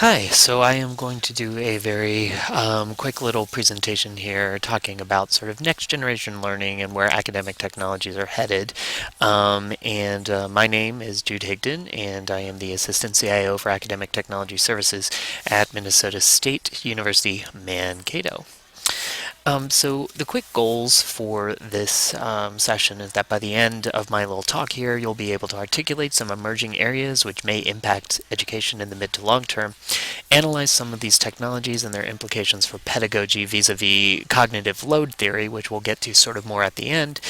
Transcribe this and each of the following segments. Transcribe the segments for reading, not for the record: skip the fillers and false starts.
Hi, so I am going to do a very quick little presentation here talking about sort of next generation learning and where academic technologies are headed. My name is Jude Higdon, and I am the Assistant CIO for Academic Technology Services at Minnesota State University, Mankato. So the quick goals for this session is that by the end of my little talk here, you'll be able to articulate some emerging areas which may impact education in the mid to long term, analyze some of these technologies and their implications for pedagogy vis-a-vis cognitive load theory, which we'll get to sort of more at the end,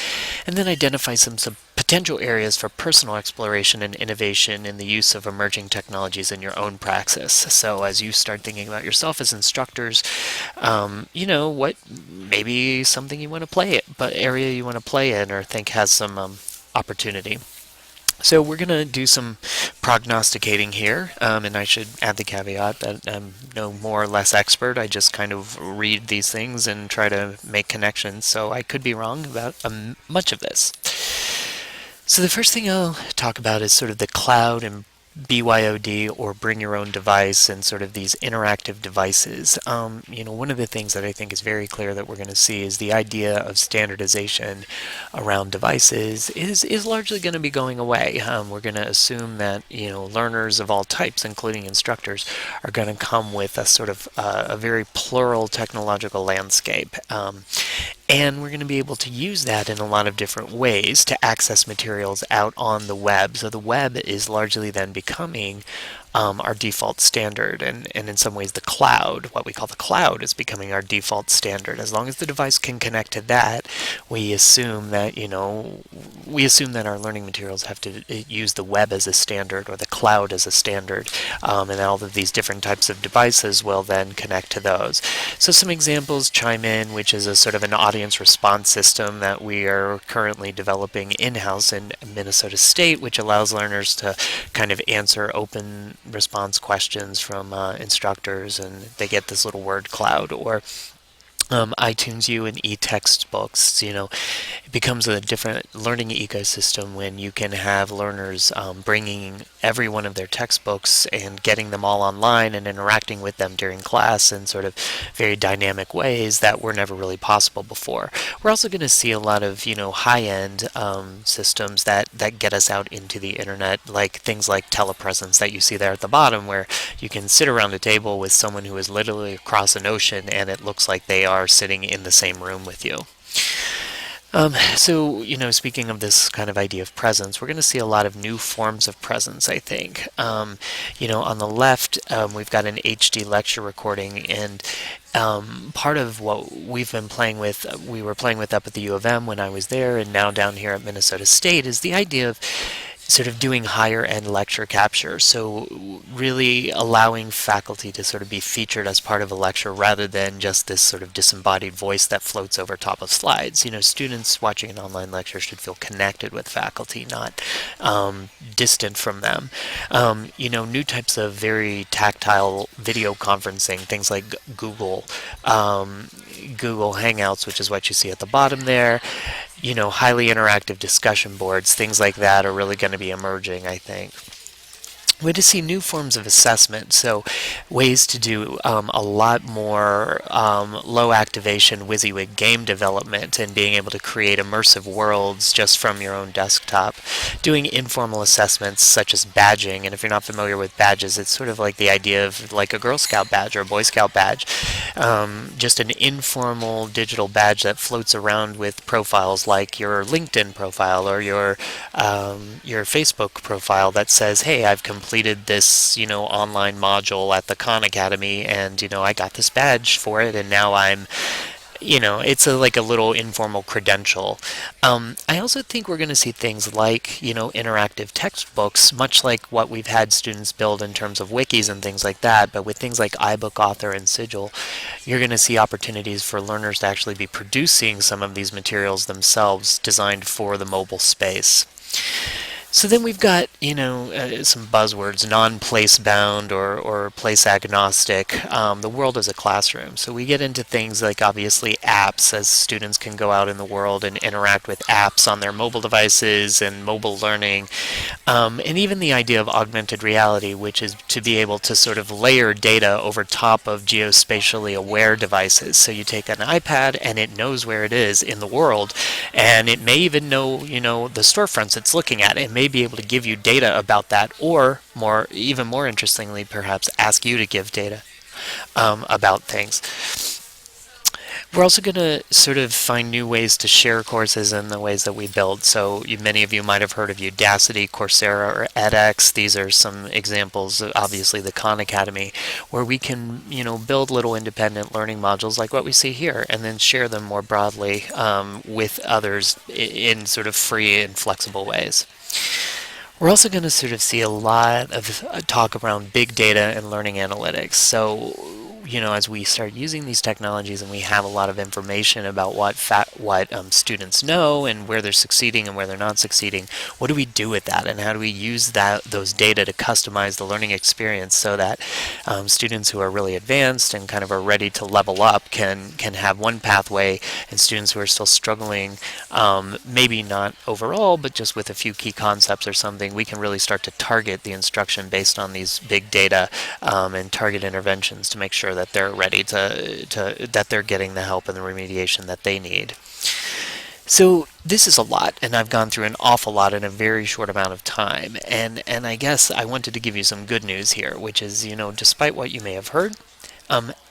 and then identify some potential areas for personal exploration and innovation in the use of emerging technologies in your own praxis. So as you start thinking about yourself as instructors, what maybe something you want to play it, but area you want to play in or think has some opportunity. So we're going to do some prognosticating here, and I should add the caveat that I'm no more or less expert. I just kind of read these things and try to make connections, so I could be wrong about much of this. So the first thing I'll talk about is sort of the cloud and BYOD, or bring your own device, and sort of these interactive devices. One of the things that I think is very clear that we're going to see is the idea of standardization around devices is largely going to be going away. We're going to assume that learners of all types, including instructors, are going to come with a sort of a very plural technological landscape. And we're going to be able to use that in a lot of different ways to access materials out on the web. So the web is largely then becoming our default standard, and in some ways the cloud, what we call the cloud, is becoming our default standard. As long as the device can connect to that, we assume that our learning materials have to use the web as a standard or the cloud as a standard, and all of these different types of devices will then connect to those. So some examples: Chime In, which is a sort of an audience response system that we are currently developing in-house in Minnesota State, which allows learners to kind of answer open response questions from instructors, and they get this little word cloud. Or iTunes U and e-textbooks. It becomes a different learning ecosystem when you can have learners bringing every one of their textbooks and getting them all online and interacting with them during class in sort of very dynamic ways that were never really possible before. We're also going to see a lot of high-end systems that get us out into the internet, like things like telepresence that you see there at the bottom, where you can sit around a table with someone who is literally across an ocean and it looks like they are sitting in the same room with you. Speaking of this kind of idea of presence, we're going to see a lot of new forms of presence, I think. On the left, we've got an HD lecture recording, and part of what we were playing with up at the U of M when I was there, and now down here at Minnesota State, is the idea of sort of doing higher end lecture capture. So really allowing faculty to sort of be featured as part of a lecture rather than just this sort of disembodied voice that floats over top of slides. Students watching an online lecture should feel connected with faculty, not distant from them. New types of very tactile video conferencing, things like Google Hangouts, which is what you see at the bottom there. Highly interactive discussion boards, things like that are really going to be emerging, I think. We're to see new forms of assessment, so ways to do a lot more low activation WYSIWYG game development and being able to create immersive worlds just from your own desktop. Doing informal assessments such as badging, and if you're not familiar with badges, it's sort of like the idea of like a Girl Scout badge or a Boy Scout badge. Just an informal digital badge that floats around with profiles like your LinkedIn profile or your Facebook profile that says, hey, I've completed this, online module at the Khan Academy, and, I got this badge for it, and now I'm, it's like a little informal credential. I also think we're going to see things like, interactive textbooks, much like what we've had students build in terms of wikis and things like that, but with things like iBook Author and Sigil, you're going to see opportunities for learners to actually be producing some of these materials themselves designed for the mobile space. So then we've got, some buzzwords, non-place bound or place agnostic. The world is a classroom. So we get into things like obviously apps, as students can go out in the world and interact with apps on their mobile devices and mobile learning. And even the idea of augmented reality, which is to be able to sort of layer data over top of geospatially aware devices. So you take an iPad and it knows where it is in the world, and it may even know, the storefronts it's looking at. It may be able to give you data about that, or even more interestingly, perhaps ask you to give data about things. We're also going to sort of find new ways to share courses in the ways that we build. So many of you might have heard of Udacity, Coursera, or edX. These are some examples of obviously the Khan Academy, where we can build little independent learning modules like what we see here, and then share them more broadly with others in sort of free and flexible ways. We're also going to sort of see a lot of talk around big data and learning analytics. So, as we start using these technologies and we have a lot of information about what students know and where they're succeeding and where they're not succeeding, what do we do with that, and how do we use those data to customize the learning experience so that students who are really advanced and kind of are ready to level up can have one pathway, and students who are still struggling, maybe not overall, but just with a few key concepts or something, we can really start to target the instruction based on these big data and target interventions to make sure that they're ready that they're getting the help and the remediation that they need. So this is a lot, and I've gone through an awful lot in a very short amount of time. And I guess I wanted to give you some good news here, which is, despite what you may have heard,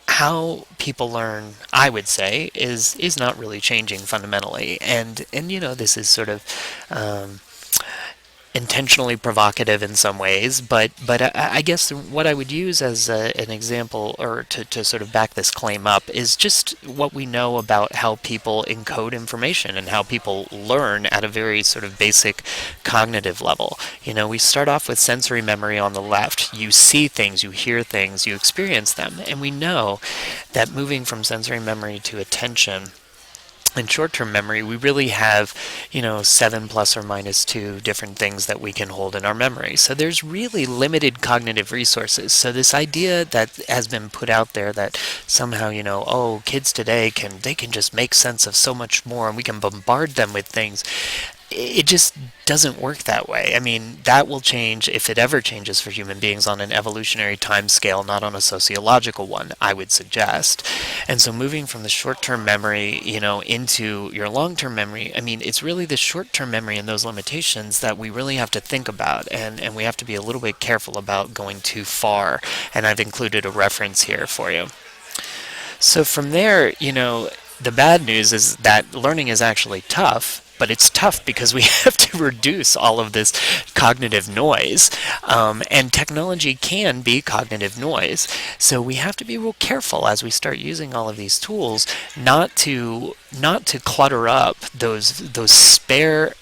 how people learn, I would say, is not really changing fundamentally. And this is sort of intentionally provocative in some ways, but I guess what I would use as an example, or to sort of back this claim up, is just what we know about how people encode information and how people learn at a very sort of basic cognitive level. We start off with sensory memory on the left. You see things, you hear things, you experience them, and we know that moving from sensory memory to attention in short-term memory, we really have, 7 plus or minus 2 different things that we can hold in our memory. So there's really limited cognitive resources. So this idea that has been put out there that somehow, kids today can just make sense of so much more and we can bombard them with things, it just doesn't work that way. I mean, that will change, if it ever changes for human beings, on an evolutionary time scale, not on a sociological one, I would suggest. And so moving from the short-term memory, into your long-term memory, I mean, it's really the short-term memory and those limitations that we really have to think about, and we have to be a little bit careful about going too far. And I've included a reference here for you. So from there, the bad news is that learning is actually tough, but it's tough because we have to reduce all of this cognitive noise, and technology can be cognitive noise. So we have to be real careful as we start using all of these tools, not to clutter up those spare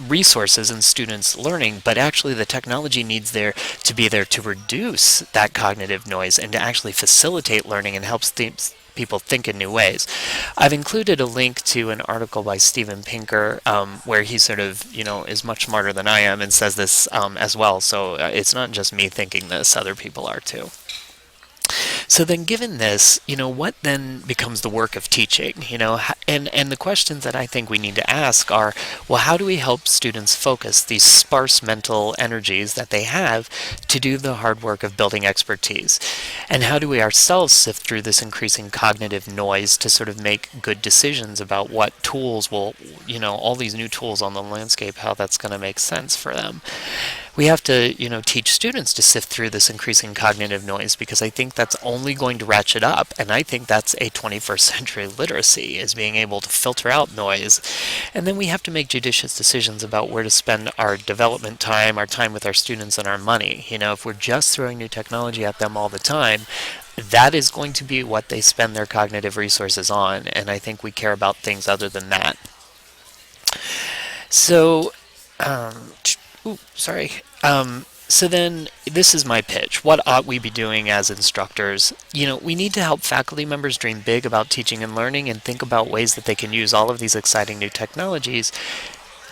resources in students' learning, but actually the technology needs to be there to reduce that cognitive noise and to actually facilitate learning and help people think in new ways. I've included a link to an article by Steven Pinker, where he sort of, is much smarter than I am and says this as well. So it's not just me thinking this, other people are too. So then given this, what then becomes the work of teaching? And the questions that I think we need to ask are, well, how do we help students focus these sparse mental energies that they have to do the hard work of building expertise? And how do we ourselves sift through this increasing cognitive noise to sort of make good decisions about what tools will, all these new tools on the landscape, how that's going to make sense for them? We have to, teach students to sift through this increasing cognitive noise, because I think that's only going to ratchet up, and I think that's a 21st century literacy, is being able to filter out noise. And then we have to make judicious decisions about where to spend our development time, our time with our students, and our money. If we're just throwing new technology at them all the time, that is going to be what they spend their cognitive resources on, and I think we care about things other than that. So, so then, this is my pitch. What ought we be doing as instructors? We need to help faculty members dream big about teaching and learning and think about ways that they can use all of these exciting new technologies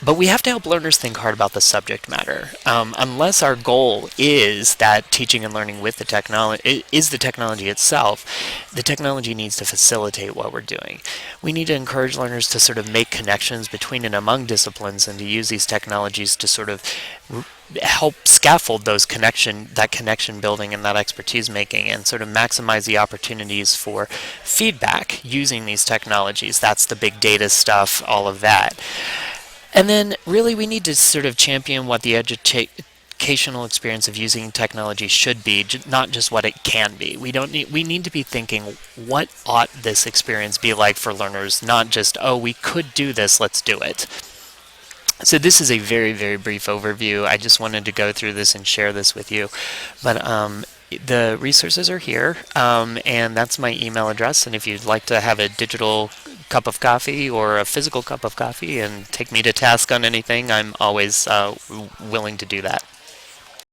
But we have to help learners think hard about the subject matter. Unless our goal is that teaching and learning with the technology is the technology itself, the technology needs to facilitate what we're doing. We need to encourage learners to sort of make connections between and among disciplines and to use these technologies to sort of help scaffold that connection building and that expertise making and sort of maximize the opportunities for feedback using these technologies. That's the big data stuff, all of that. And then really we need to sort of champion what the educational experience of using technology should be, not just what it can be. We need to be thinking, what ought this experience be like for learners, not just, oh, we could do this, let's do it. So this is a very, very brief overview. I just wanted to go through this and share this with you. But the resources are here, and that's my email address. And if you'd like to have a digital cup of coffee or a physical cup of coffee and take me to task on anything, I'm always willing to do that.